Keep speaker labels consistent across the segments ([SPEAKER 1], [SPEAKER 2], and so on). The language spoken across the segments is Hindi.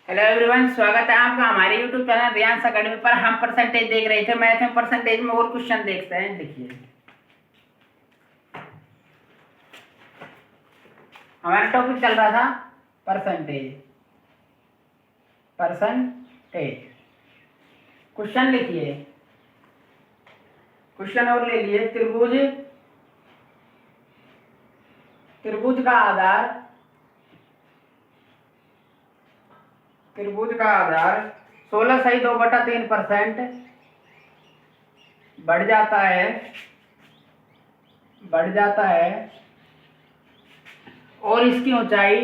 [SPEAKER 1] हेलो एवरीवन, स्वागत है आपका हमारे यूट्यूब चैनल रियांस अकेडमी पर। हम परसेंटेज देख रहे थे, मैथ में परसेंटेज में और क्वेश्चन देखते हैं। देखिए हमारा टॉपिक चल रहा था परसेंटेज। क्वेश्चन लिखिए, क्वेश्चन और ले लिए। त्रिभुज का आधार 16/2/3% बढ़ जाता है और इसकी ऊंचाई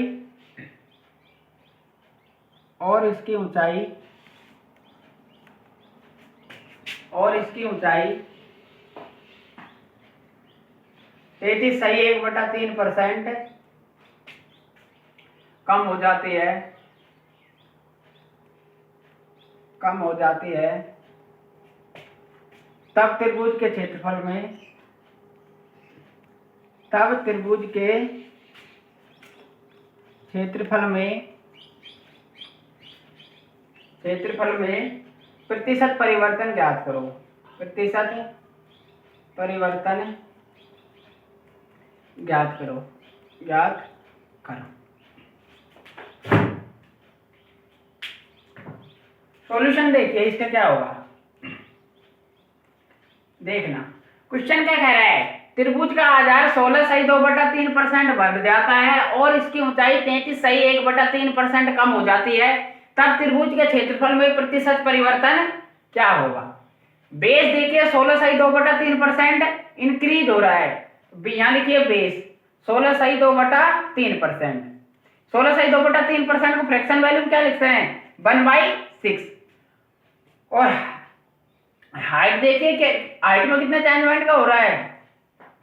[SPEAKER 1] 33.1/3% कम हो जाती है, तब त्रिभुज के क्षेत्रफल में प्रतिशत परिवर्तन ज्ञात करो। ज्ञात करो। सॉल्यूशन देखिए, इसका क्या होगा देखना। क्वेश्चन क्या कह रहा है? त्रिभुज का आधार 16/2/3% बढ़ जाता है और इसकी ऊंचाई 33/1/3% कम हो जाती है, तब त्रिभुज के क्षेत्रफल में प्रतिशत परिवर्तन क्या होगा? बेस देखिए 16/2/3% इंक्रीज हो रहा है। यहाँ लिखिए बेस 16/2/3%। 16/2/3% को फ्रैक्शन वैल्यू क्या लिखते हैं? 1/6। और हाइट देखिए कि हाइट में कितना चेंजमेंट का हो रहा है?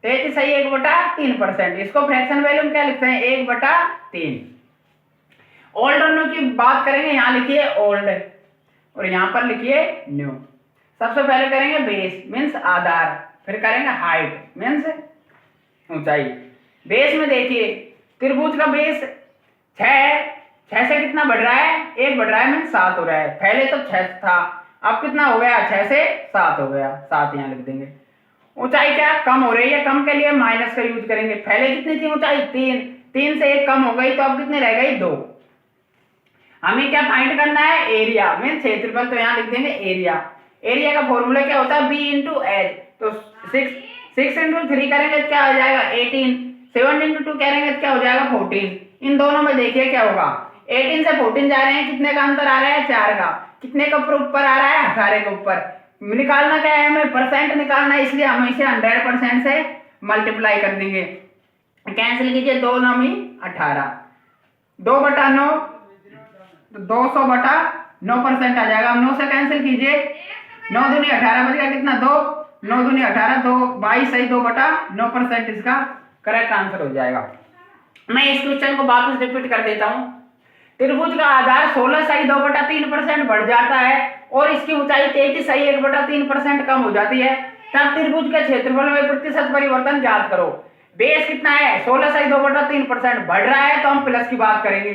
[SPEAKER 1] 33/1/3%। इसको फ्रैक्शन वैल्यू क्या लिखते हैं? 1/3। ओल्ड और न्यू की बात करेंगे, यहां लिखिए ओल्ड और यहां पर लिखिए न्यू। सबसे पहले करेंगे बेस मीन्स आधार, फिर करेंगे हाइट मीन्स ऊंचाई। बेस में देखिए त्रिभुज का बेस 6 से कितना बढ़ रहा है? 1 बढ़ रहा है मीन्स 7 हो रहा है। पहले तो 6 था, अब कितना हो गया? 6 से 7 हो गया। 7 यहाँ लिख देंगे। ऊंचाई क्या कम हो रही है? कम के लिए माइनस का यूज करेंगे। पहले कितनी थी ऊंचाई? 3 से 1 कम हो गई, तो अब कितनी रह गई? 2। हमें क्या फाइंड करना है? एरिया मीन क्षेत्रफल, तो यहाँ लिख देंगे एरिया। एरिया का फॉर्मूला क्या होता है? B into H. तो 6 इंटू 3 करेंगे तो क्या हो जाएगा? 18। 7 इंटू 2 करेंगे तो क्या हो जाएगा? 14। इन दोनों में देखिए क्या होगा? 18 से 14 जा रहे हैं, कितने का अंतर आ रहा है? 4 का। कितने का ऊपर आ रहा है? 18 के ऊपर। निकालना क्या है? हमें परसेंट निकालना है, इसलिए हम इसे 100% से मल्टीप्लाई कर देंगे। कैंसिल कीजिए, 2 9 18, 2/9 तो 200/9% आ जाएगा। 9 से कैंसिल कीजिए, 9 दूनी 18 बचेगा कितना? 2। 9 दूनी 18, 2 22 सही 2/9% इसका करेक्ट आंसर हो जाएगा। मैं इस क्वेश्चन को वापस रिपीट कर देता हूं। त्रिभुज का आधार 16/2/3% बढ़ जाता है और इसकी ऊंचाई 33/1/3% कम हो जाती है, तब त्रिभुज के क्षेत्रफल में प्रतिशत परिवर्तन ज्ञात करो। बेस कितना है? 16/2/3% बढ़ रहा है, तो हम प्लस की बात करेंगे।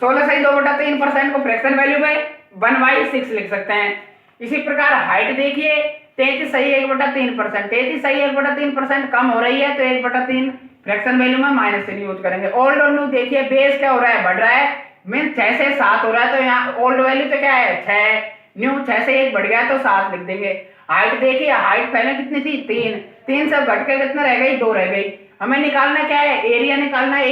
[SPEAKER 1] 16/2/3% को फ्रैक्शन वैल्यू में 1/6 लिख सकते हैं। इसी प्रकार हाइट देखिए 33/1/3%। 33/1/3% कम हो रही है, तो 1/3 फ्रैक्शन वैल्यू में माइनस से यूज करेंगे। ओल्ड और न्यू देखिए बेस क्या हो रहा है? बढ़ रहा है मीन 6 से 7 हो रहा है, तो यहाँ ओल्ड वैल्यू तो क्या है? 6। न्यू 6 से 1 बढ़ गया तो 7 लिख देंगे। हाइट देखिए, हाइट पहले कितनी थी? 3। 3 से घट के कितना रह गई? 2 रह गई। हमें निकालना क्या है? एरिया निकालना है।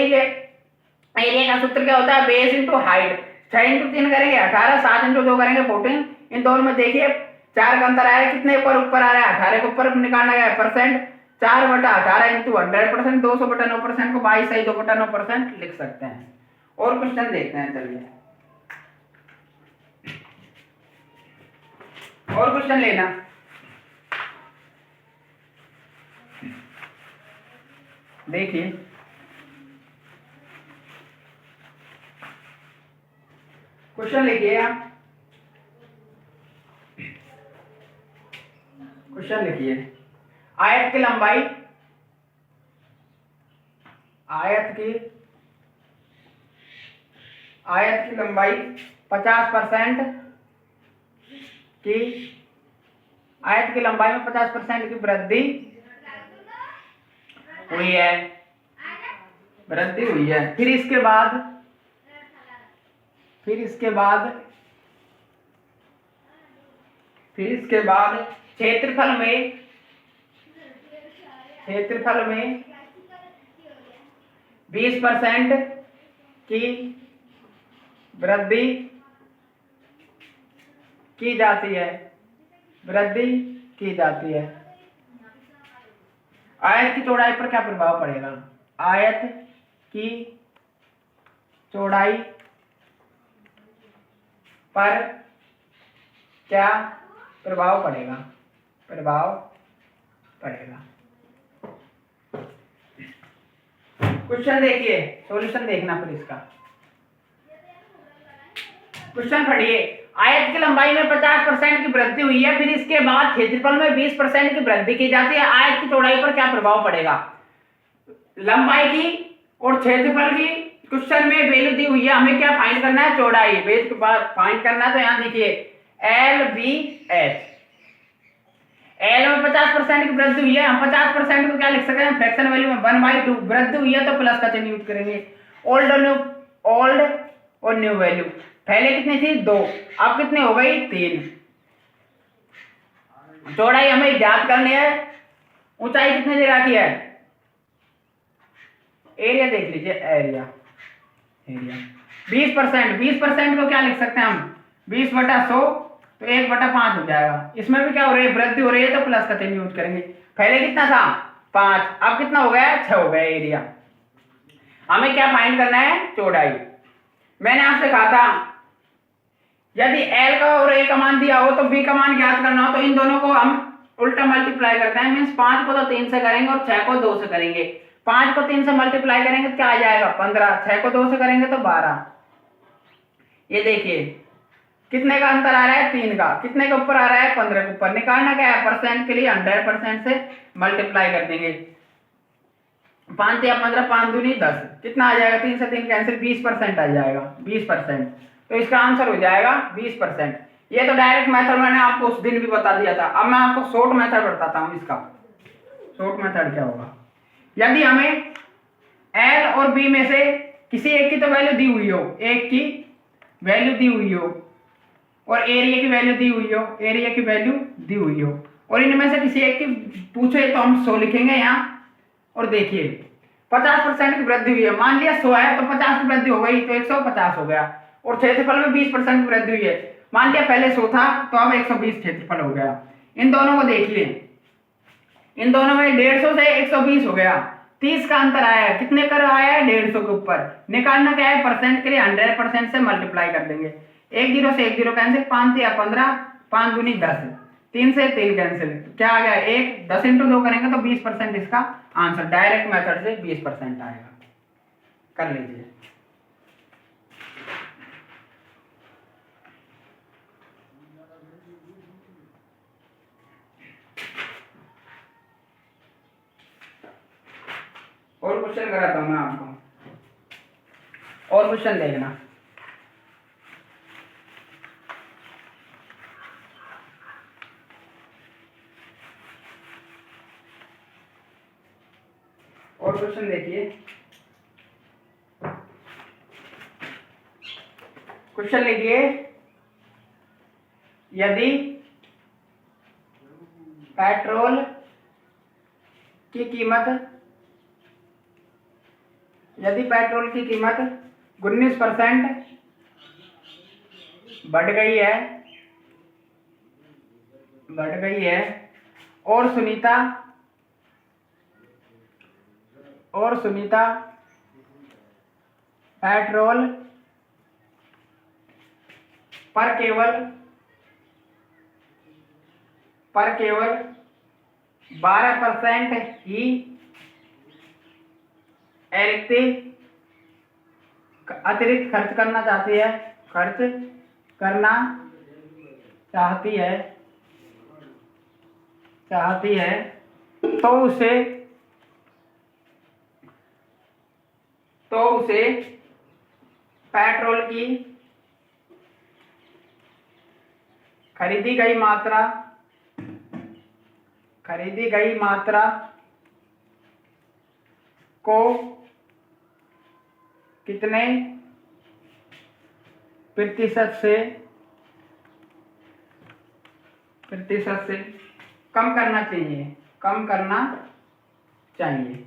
[SPEAKER 1] एरिया का सूत्र क्या होता है? Base into height. 6 इंटू 3 करेंगे 18, 7 इंटू 2 करेंगे 14। इन दोनों में देखिए 4 का अंतर आ रहा है, कितने ऊपर आ रहा है? 18 के ऊपर निकालना है परसेंट। 4/18 इंटू 100%, 200/9% को 22 सही 2/9% लिख सकते हैं। और क्वेश्चन देखते हैं, चलिए और क्वेश्चन लेना। देखिए क्वेश्चन लिखिए आप। क्वेश्चन लिखिए, आयत की लंबाई, आयत की लंबाई 50% की, आयत की लंबाई में 50% की वृद्धि हुई है, वृद्धि हुई है। फिर इसके बाद क्षेत्रफल में 20% की वृद्धि की जाती है, आयत की चौड़ाई पर क्या प्रभाव पड़ेगा? आयत की चौड़ाई पर क्या प्रभाव पड़ेगा? क्वेश्चन देखिए, सॉल्यूशन देखना फिर इसका। क्वेश्चन पढ़िए, आयत की लंबाई में 50% की वृद्धि हुई है, फिर इसके बाद क्षेत्रफल में 20% की वृद्धि की जाती है, आयत की चौड़ाई पर क्या प्रभाव पड़ेगा? लंबाई की और क्षेत्रफल की क्वेश्चन में वैल्यू दी हुई है, हमें क्या फाइंड करना है? चौड़ाई। बेस के बाद फाइंड करना है, तो यहां देखिए LBH, एल में 50% की वृद्धि हुई है, हम 50% को क्या लिख सकते हैं? फ्रैक्शन वैल्यू में 1/2। वृद्धि हुई है तो प्लस का चिन्ह यूज करेंगे। ओल्ड और न्यू वैल्यू, पहले कितनी थी? 2, अब कितनी हो गई? 3। चौड़ाई हमें ज्ञात करनी है, ऊंचाई कितने दे रखी है? एरिया देख लीजिए, एरिया 20% को क्या लिख सकते हैं हम? 20/100, तो 1/5 हो जाएगा। इसमें भी क्या हो रही है? वृद्धि हो रही है, तो प्लस का चिन्ह यूज करेंगे। पहले कितना था? 5, अब कितना हो गया? 6 हो गया एरिया। हमें क्या फाइंड करना है? चौड़ाई। मैंने आपसे कहा था यदि L का और A का मान दिया हो तो B का मान ज्ञात करना हो, तो इन दोनों को हम उल्टा मल्टीप्लाई करते हैं। मीन्स 5 को तो 3 से करेंगे और 6 को 2 से करेंगे। 5 को 3 से मल्टीप्लाई करेंगे तो क्या आ जाएगा? 15। 6 को 2 से करेंगे तो 12। ये देखिए कितने का अंतर आ रहा है? 3 का। कितने के ऊपर आ रहा है? 15 के ऊपर। निकालना क्या है? परसेंट के लिए 100% से मल्टीप्लाई कर देंगे। 5 या 15, 5 दूनी 10, कितना आ जाएगा? 3 से 3 कैंसिल, 20% आ जाएगा। 20%, तो इसका आंसर हो जाएगा 20%। ये तो डायरेक्ट मेथड मैंने आपको उस दिन भी बता दिया था। अब मैं आपको शॉर्ट मेथड बताता हूं। इसका शॉर्ट मेथड क्या होगा? यदि हमें L और B में से किसी एक की तो वैल्यू दी हुई हो, एक की वैल्यू दी हुई हो और एरिया की वैल्यू दी हुई हो, और इनमें से किसी एक की पूछे तो हम 100 लिखेंगे यहाँ। और देखिए 50% की वृद्धि हुई है, मान लिया 100 है तो 50 की वृद्धि हो गई तो 150 हो गया। और क्षेत्रफल में 20% की वृद्धि हुई है, मान लिया पहले 100 था तो अब 120 क्षेत्रफल हो गया। इन दोनों को देखिए, इन दोनों में 150 से 120 हो गया, 30 का अंतर आया है। कितने कर आया है? 150 के ऊपर। निकालना क्या है? परसेंट के लिए 100% से मल्टीप्लाई कर देंगे। 1 0 से 1 0 कैंसिल, 5 या 15, 5 दूनी 10, 3 से 3 कैंसिल, क्या आ गया? 1। 10 × 2 करेंगे तो 20% इसका आंसर। डायरेक्ट मेथड से 20% आएगा। कर लीजिए। और क्वेश्चन कराता हूं मैं आपको, और क्वेश्चन देखना। और क्वेश्चन देखिए, क्वेश्चन लिखिए, यदि पेट्रोल की कीमत 19% बढ़ गई है और सुनीता पेट्रोल पर केवल 12% ही अतिरिक्त खर्च करना चाहती है तो उसे पेट्रोल की खरीदी गई मात्रा को कितने प्रतिशत से कम करना चाहिए।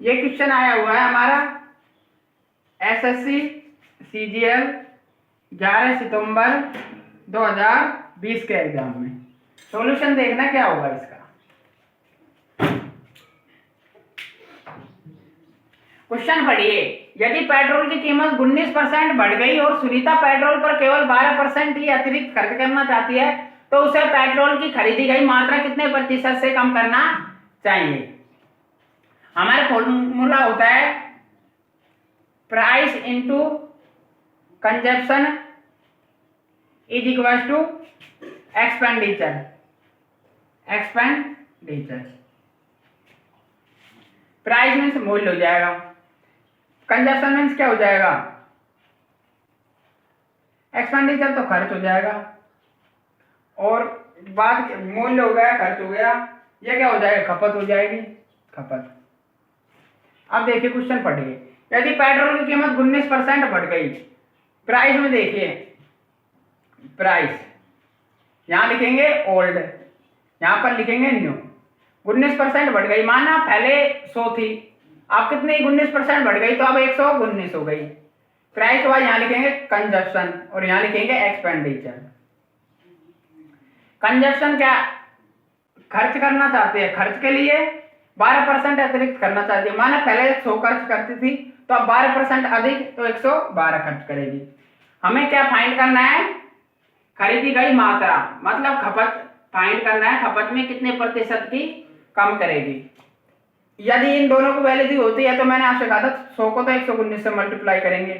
[SPEAKER 1] ये क्वेश्चन आया हुआ है हमारा एसएससी सीजीएल 11 सितंबर 2020 के एग्जाम में। सॉल्यूशन देखना क्या होगा इसका। क्वेश्चन पढ़िए, यदि पेट्रोल की कीमत 19% बढ़ गई और सुनीता पेट्रोल पर केवल 12% ही अतिरिक्त खर्च करना चाहती है तो उसे पेट्रोल की खरीदी गई मात्रा कितने प्रतिशत से कम करना चाहिए। हमारा फॉर्मूला होता है price into consumption is equal to expenditure. Price means मूल्य हो जाएगा, कंजप्शन मीन्स क्या हो जाएगा, एक्सपेंडिचर तो खर्च हो जाएगा, और बाद मूल्य हो गया खर्च हो गया, ये क्या हो जाएगा, खपत हो जाएगी, खपत। अब देखिए क्वेश्चन पढ़िए, यदि पेट्रोल की कीमत 19% बढ़ गई, प्राइस में देखिए, प्राइस यहां लिखेंगे ओल्ड, यहां पर लिखेंगे न्यू। 19% बढ़ गई, माना पहले 100 थी, अब कितने 19% बढ़ गई तो अब 119 हो गई। प्राइस के बाद यहां लिखेंगे कंजप्शन और यहां लिखेंगे एक्सपेंडिचर। कंजप्शन क्या, खर्च करना चाहते हैं, खर्च के लिए 12% अतिरिक्त करना चाहती है, माना पहले 100 खर्च करती थी तो अब 12% अधिक तो 112 खर्च करेगी। हमें क्या फाइंड करना है, खरीदी गई मात्रा मतलब खपत फाइंड करना है, खपत में कितने प्रतिशत की कम करेगी। यदि इन दोनों को वैल्यू दी होती है तो मैंने आपसे कहा था 100 को तो 119 से मल्टीप्लाई करेंगे,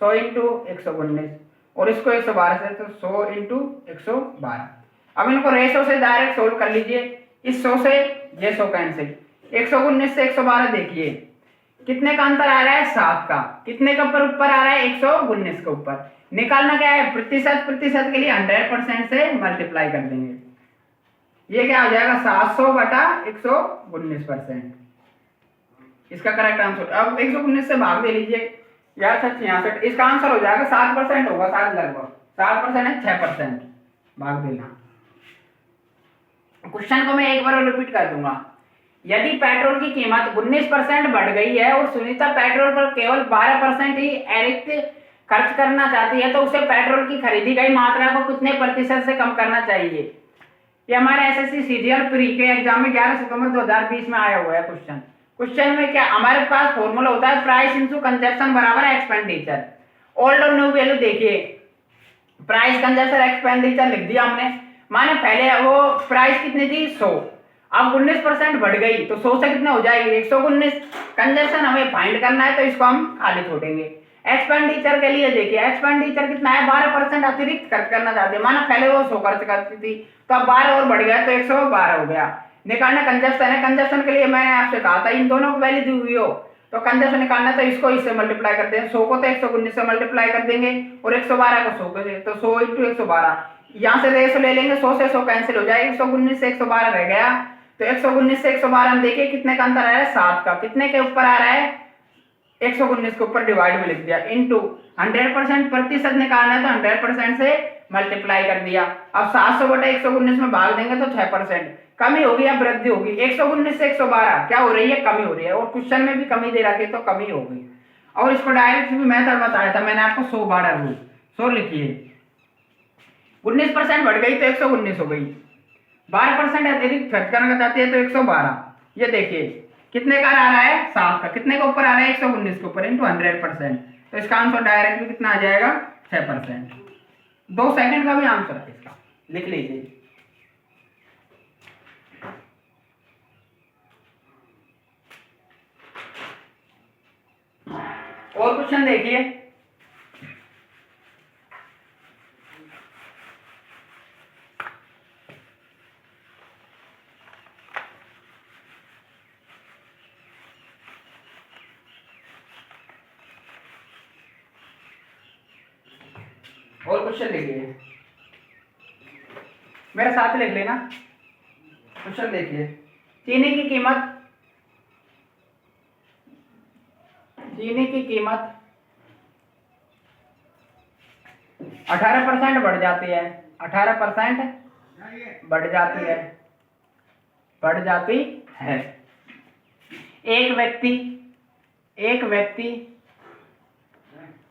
[SPEAKER 1] 100 इंटू 119, और इसको 112 से तो 100 इंटू 112। अब इनको रेशो से डायरेक्ट सोल्व कर लीजिए, इस 100 से ये 100 कैंसिल, 119 से 112 देखिए कितने का अंतर आ रहा है, 7 का, कितने का ऊपर आ रहा है, 119 के ऊपर। निकालना क्या है, प्रतिशत के लिए 100% से मल्टीप्लाई कर देंगे, ये क्या हो जाएगा 700 बटा 119%, इसका करेक्ट आंसर। अब 119 से भाग दे लीजिए यार 66, इसका आंसर हो जाएगा 7% होगा, शायद लगभग 7% है, 6% भाग देना। क्वेश्चन को मैं एक बार रिपीट कर दूंगा, यदि पेट्रोल की कीमत 19% बढ़ गई है और सुनीता पेट्रोल पर केवल 12% ही अतिरिक्त खर्च करना चाहती है तो उसे पेट्रोल की खरीदी गई मात्रा को कितने प्रतिशत से कम करना चाहिए। ये हमारे एसएससी सीजीएल प्री के एग्जाम में 11 सितंबर 2020 में आया हुआ है क्वेश्चन में क्या हमारे पास फॉर्मूला होता है प्राइस इनटू कंजप्शन बराबर एक्सपेंडिचर। ओल्ड और न्यू वैल्यू देखिए, प्राइस कंजप्शन एक्सपेंडिचर लिख दिया हमने, माने पहले वो प्राइस कितनी थी 100, अब 19% बढ़ गई तो 100 से कितना हो जाएगी 119। कंजप्शन हमें फाइंड करना है तो इसको हम खाली छोड़ेंगे। एक्सपेंडिचर के लिए देखिए, एक्सपेंडिचर कितना है 12% अतिरिक्त खर्च करना चाहते हैं, माना पहले वो 100 खर्च करती थी तो अब 12 और बढ़ गया तो 112 हो गया। निकालना कंजप्शन है, कंजप्शन के लिए मैंने आपसे कहा था इन दोनों को वैल्यू दी हुई हो तो कंजप्शन निकालना तो इसको इससे मल्टीप्लाई करते हैं, 100 को तो 119 से मल्टीप्लाई कर देंगे और 112 को 100 से, तो 100 इंटू 112, यहाँ से रेशो ले लेंगे, 100 से 100 कैंसिल हो जाएगा, 119 से 112 रह गया, तो 119 से 112 हम देखिए कितने का अंतर आ रहा है 7 का, कितने के ऊपर आ रहा है 119 के ऊपर डिवाइड में लिख दिया, इंटू 100% प्रतिशत निकालना है तो 100% से मल्टीप्लाई कर दिया। अब 700 बटा 119 में भाग देंगे तो 6%, कमी होगी या वृद्धि होगी, 119 से 112 क्या हो रही है, कमी हो रही है, और क्वेश्चन में भी कमी दे रखी है तो कमी होगी। और इसको डायरेक्ट भी मेथड बताया था मैंने आपको, 112 रूल, 100 लिखिए, 19% बढ़ गई तो 119 हो गई, 12% अतिरिक्त खर्च करना चाहती है तो 112, ये देखिए कितने का आ रहा है 7 का, कितने के ऊपर आ रहा है 119 के ऊपर इंटू 100%, तो इसका आंसर डायरेक्ट भी कितना आ जाएगा 6%। 2 सेकंड का भी आंसर है इसका, लिख लीजिए। और क्वेश्चन देखिए, और क्वेश्चन लिखिए, मेरे साथ लिख लेना। क्वेश्चन देखिए, चीनी की कीमत 18% बढ़ जाती है, 18% बढ़ जाती है। एक व्यक्ति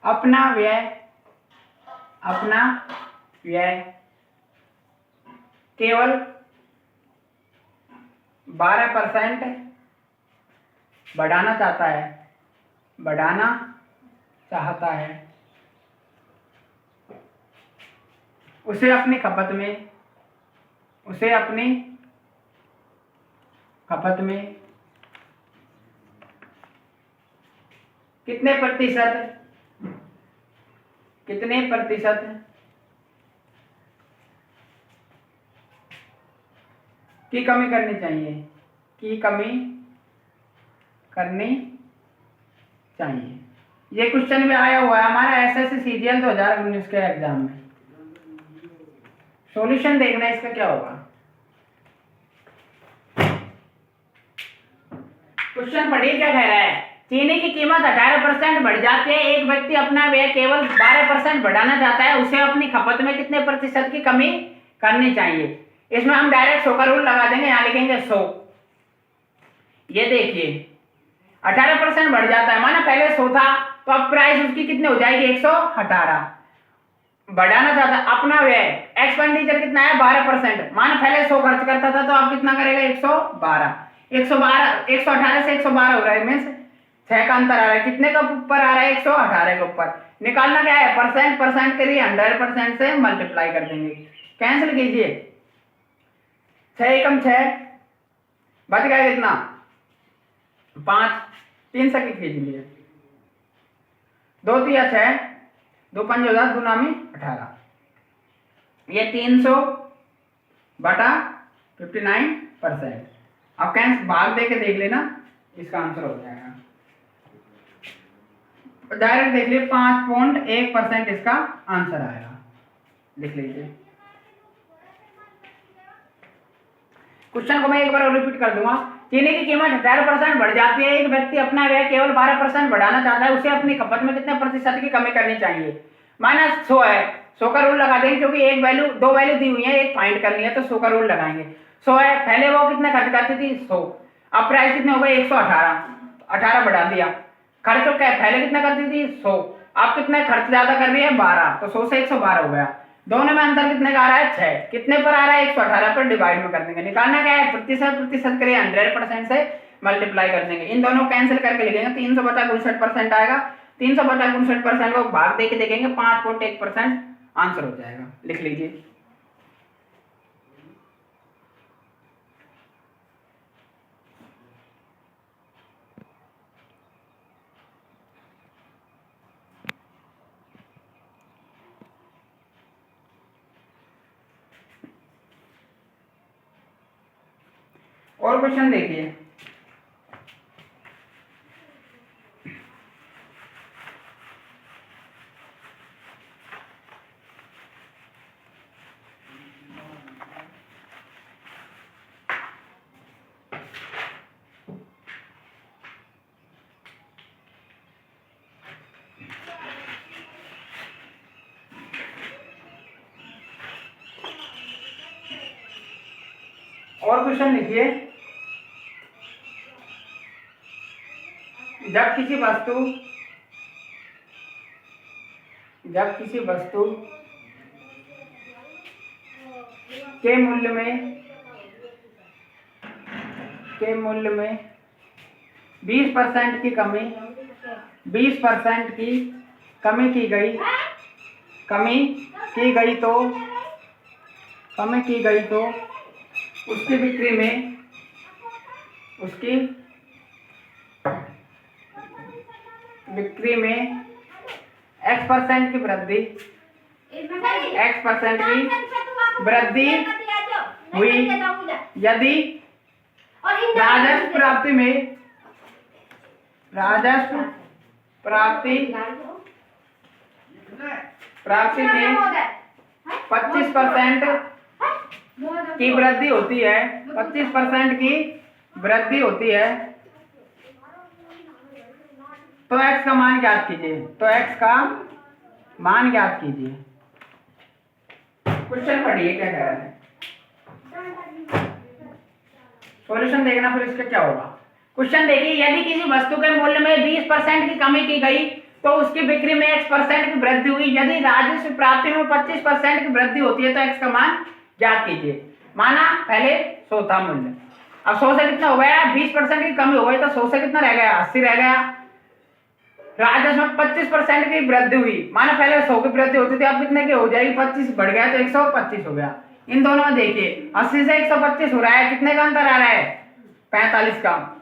[SPEAKER 1] अपना व्यय केवल 12% बढ़ाना चाहता है, उसे अपनी खपत में कितने प्रतिशत की कमी करनी चाहिए। ये क्वेश्चन भी आया हुआ है हमारा एसएससी सीजीएल 2019 के एग्जाम में। सॉल्यूशन देखना इसका क्या होगा। क्वेश्चन पढ़िए क्या कह रहा है। चीनी की कीमत 18% बढ़ जाती है, एक व्यक्ति अपना व्यय केवल 12% बढ़ाना चाहता है, उसे अपनी खपत में कितने प्रतिशत की कमी करनी चाहिए। इसमें हम डायरेक्ट 100 का रूल लगा देंगे, यहां लिखेंगे 100। ये देखिए 18% बढ़ जाता है, माना पहले 100 था तो अब प्राइस उसकी कितने हो जाएगी 118। बढ़ाना चाहता है अपना व्यय, एक्सपेंडिचर कितना है 12%, माना पहले 100 खर्च करता था तो अब कितना करेगा 118 118 से 112 हो रहा है, मीन्स 6 का अंतर आ रहा है। कितने का ऊपर आ रहा है 118 के ऊपर। निकालना क्या है परसेंट के लिए 100% से मल्टीप्लाई कर देंगे। कैंसिल कीजिए, 6 एकम 6 बच गया कितना 5, 3 से खींच लिए, 2 तिया 6, 2 पंज 10, 2 नामी 18। ये 300 बटा 59%। अब कैंसिल भाग दे के देख लेना, इसका आंसर हो जाएगा। डायरेक्ट देख लिए 5.1% इसका आंसर आएगा, लिख लीजिए। क्वेश्चन को मैं एक बार और रिपीट कर दूंगा। चीनी की कीमत 18% बढ़ जाती है, एक व्यक्ति अपना व्यय केवल 12% बढ़ाना चाहता है, उसे अपनी खपत में कितने प्रतिशत की कमी करनी चाहिए। माइनस 100 है, 100 का रूल लगा देंगे क्योंकि एक वैल्यू 2 वैल्यू दी हुई है, एक फाइंड करनी है तो 100 का रूल लगाएंगे। 100 है, पहले वो कितना खर्च करती थी 100, अब प्राइस कितने हो गए 118, 18 बढ़ा दिया। खर्च क्या है, पहले कितना करती थी 100, अब कितना खर्च ज्यादा कर रही है 12, तो 100 से 112 हो गया। दोनों में अंतर कितने का आ रहा है 6, कितने पर आ रहा है 118 पर, डिवाइड में कर देंगे। निकालना क्या है प्रतिशत करिए 100% से मल्टीप्लाई कर देंगे। इन दोनों कैंसिल करके लिखेंगे, 300 बटा 59% आएगा। 300 बटा 59% को भाग देके देखेंगे 5.1% आंसर हो जाएगा, लिख लीजिए। और क्वेश्चन देखिए, और क्वेश्चन लिखिए। जब किसी वस्तु के मूल्य में 20% की कमी की गई तो उसकी बिक्री में X% की वृद्धि हुई यदि राजस्व प्राप्ति प्राप्ति में 25% की वृद्धि होती है, 25% की वृद्धि होती है, तो x का मान ज्ञात कीजिए। तो x का मान ज्ञात कीजिए। क्वेश्चन पढ़िए क्या कह रहा है, सॉल्यूशन देखना फिर इसका क्या होगा। क्वेश्चन देखिए, यदि किसी वस्तु के मूल्य में 20% की कमी की गई तो उसकी बिक्री में x% की वृद्धि हुई। यदि राजस्व प्राप्ति में 25% की वृद्धि होती है तो x का मान ज्ञात कीजिए। माना पहले 100 था मूल्य, अब 100 से कितना हो गया, 20% की कमी हो गई तो 100 से कितना रह गया, 80 रह गया। राजस्व में 25% की वृद्धि हुई, माना पहले 100 की वृद्धि होती थी, अब कितने की हो जाएगी, 25 बढ़ गया तो 125 हो गया। इन दोनों में देखिए 80 से 125 हो रहा है, कितने का अंतर आ रहा है, 45 का।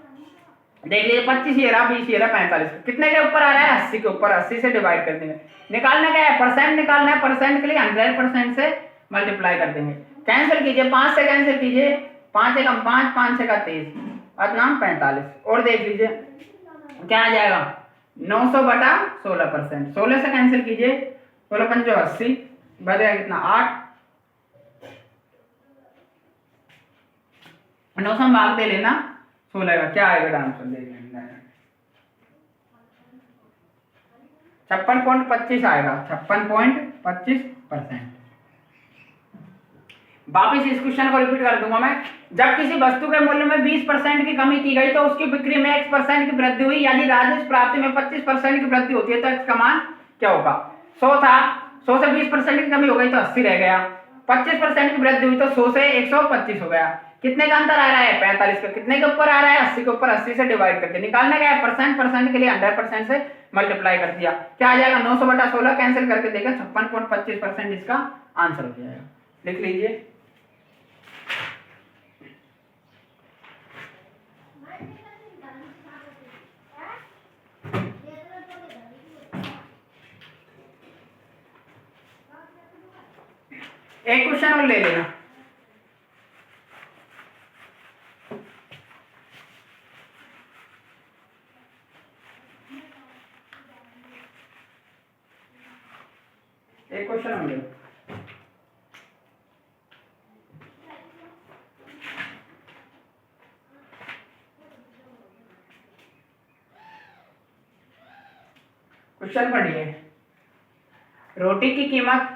[SPEAKER 1] देख लीजिए 25 ये रहा, 20 ये रहा, 45 कितने के ऊपर आ रहा है, 80 के ऊपर। 80 से डिवाइड कर देंगे। निकालना क्या है, परसेंट निकालना है। परसेंट के लिए 100% से मल्टीप्लाई कर देंगे। कैंसिल कीजिए, 5 से कैंसिल कीजिए, 5 से कम 5, 5 से का 23, नाम 45। और देख लीजिए क्या आ जाएगा, 900 बटा 16%। 16 से कैंसिल कीजिए, 16 पंचो 80, बच गया कितना 8, 900 में भाग दे लेना 16 का, क्या आएगा आंसर देख लेना, 56.25 आएगा, 56.25%। वापिस इस क्वेश्चन को रिपीट कर दूंगा मैं। जब किसी वस्तु के मूल्य में 20% की कमी की गई तो उसकी बिक्री में x% की वृद्धि हुई। यदि राजस्व प्राप्ति में 25% की वृद्धि होती है तो x का मान क्या होगा। 100 था, 100 से 20% की कमी हो गई तो 80 रह गया। 25% की वृद्धि हुई तो 100 से 125 हो गया। कितने का अंतर आ रहा है, 45 का। कितने के ऊपर आ रहा है, 80 के ऊपर। 80 से डिवाइड करके निकालना क्या है, परसेंट के लिए 100% से मल्टीप्लाई कर दिया, क्या आ जाएगा 900 बटा 16, कैंसिल करके देखा 56.25% इसका आंसर हो जाएगा। लिख लीजिए। एक क्वेश्चन और ले लेना। एक क्वेश्चन और ले लो। क्वेश्चन पढ़िए। रोटी की कीमत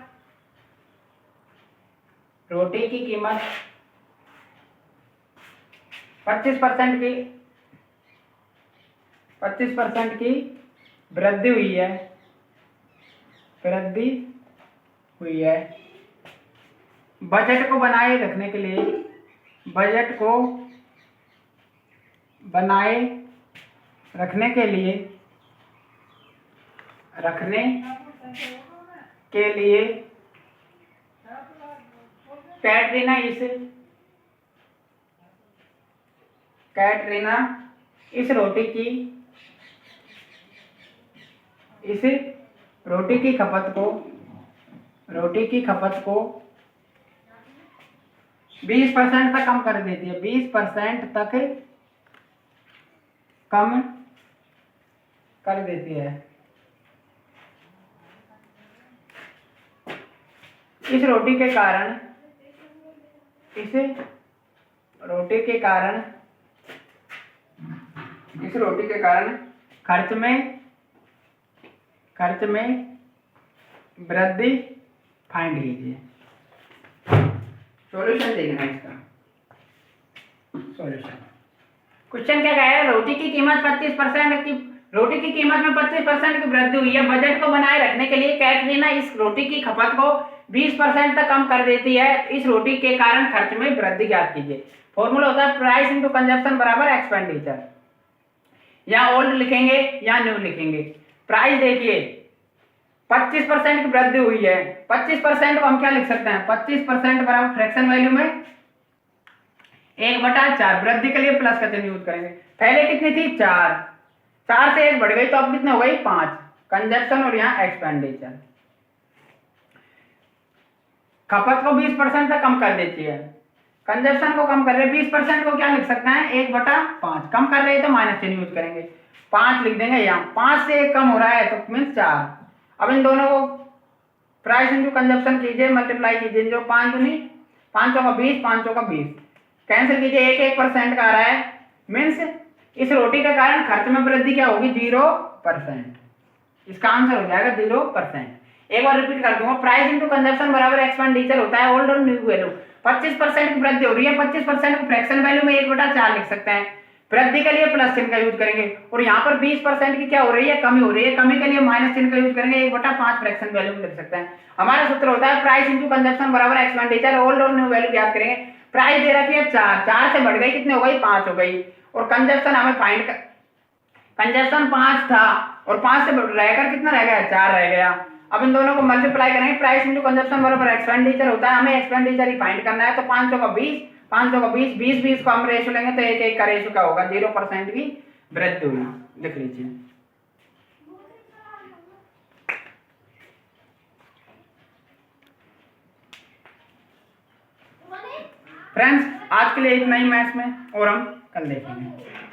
[SPEAKER 1] 25% की वृद्धि हुई है। बजट को बनाए रखने के लिए कैटरीना इस रोटी की खपत को 20% तक कम कर देती है। 20% तक कम कर देती है। इस रोटी के कारण खर्च में वृद्धि फाइंड कीजिए। सॉल्यूशन देखना इसका। सॉल्यूशन क्वेश्चन क्या कह रहा है, रोटी की कीमत में 25% की वृद्धि हुई है। बजट को बनाए रखने के लिए कैटरीना इस रोटी की खपत को 20% तक कम कर देती है। इस रोटी के कारण खर्च में वृद्धि ज्ञात कीजिए। फॉर्मूला होता है प्राइस इनटू कंजप्शन बराबर एक्सपेंडिचर। या ओल्ड लिखेंगे या न्यू लिखेंगे। प्राइस देखिए 25% की वृद्धि हुई है। 25% को हम क्या लिख सकते हैं, 25% बराबर फ्रैक्शन वैल्यू में 1/4। वृद्धि के लिए प्लस का चिन्ह यूज करेंगे। पहले कितनी थी 4, 4 से 1 बढ़ गई तो अब कितने हो गई 5। कंजप्शन और यहाँ एक्सपेंडिचर। खपत को 20% तक कम कर देती है, कंजप्शन को कम कर रहे। 20% को क्या लिख सकते हैं 1/5। कम कर रहे हैं तो माइनस चिन्ह यूज करेंगे। 5 लिख देंगे यहाँ। 5 से 1 कम हो रहा है तो मीन्स 4। अब इन दोनों को प्राइस इंटू कंजप्शन कीजिए, मल्टीप्लाई कीजिए, जो 5 दूनी 5 का 20, 5 का 20 कैंसिल कीजिए, 1% का आ रहा है, मीन्स इस रोटी के कारण खर्च में वृद्धि क्या होगी, 0%। इसका आंसर हो जाएगा 0%। एक बार रिपीट कर दूंगा, प्राइस इंटू कंजप्शन बराबर एक्सपेंडिचर होता है ओल्ड और न्यू वैल्यू। 25% की वृद्धि हो रही है, 25% को फ्रैक्शन वैल्यू में 1/4 लिख सकते हैं, वृद्धि के लिए प्लस चिन्ह का यूज करेंगे। और यहाँ पर 20% की क्या हो रही है, कमी हो रही है, कमी के लिए माइनस चिन्ह का यूज करेंगे, 1/5 फ्रैक्शन वैल्यू में लिख सकते हैं। हमारा सूत्र होता है प्राइस इंटू कंजप्शन बराबर एक्सपेंडिचर, ओल्ड और न्यू वैल्यू ज्ञात करेंगे। प्राइस दे रखी है 4, 4 से बढ़ गई, कितने हो गई, 5 हो गई, और कंजप्शन हमें फाइंड कर, कंजप्शन 5 था और 5 से रहकर कितना रह गया, 4 रह गया। अब इन दोनों को मल्टीप्लाई करेंगे, प्राइस इंटू कंजप्शन बराबर एक्सपेंडिचर होता है, हमें एक्सपेंडिचर ही फाइंड करना है। तो 500 का 20, 500 का 20, 20 को हम रेशो लेंगे तो 1 का रेशो क्या होगा, 0% की वृद्धि हुई, लिख लीजिए। फ्रेंड्स आज के लिए इतना ही मैथ्स में, और हम कल देखेंगे।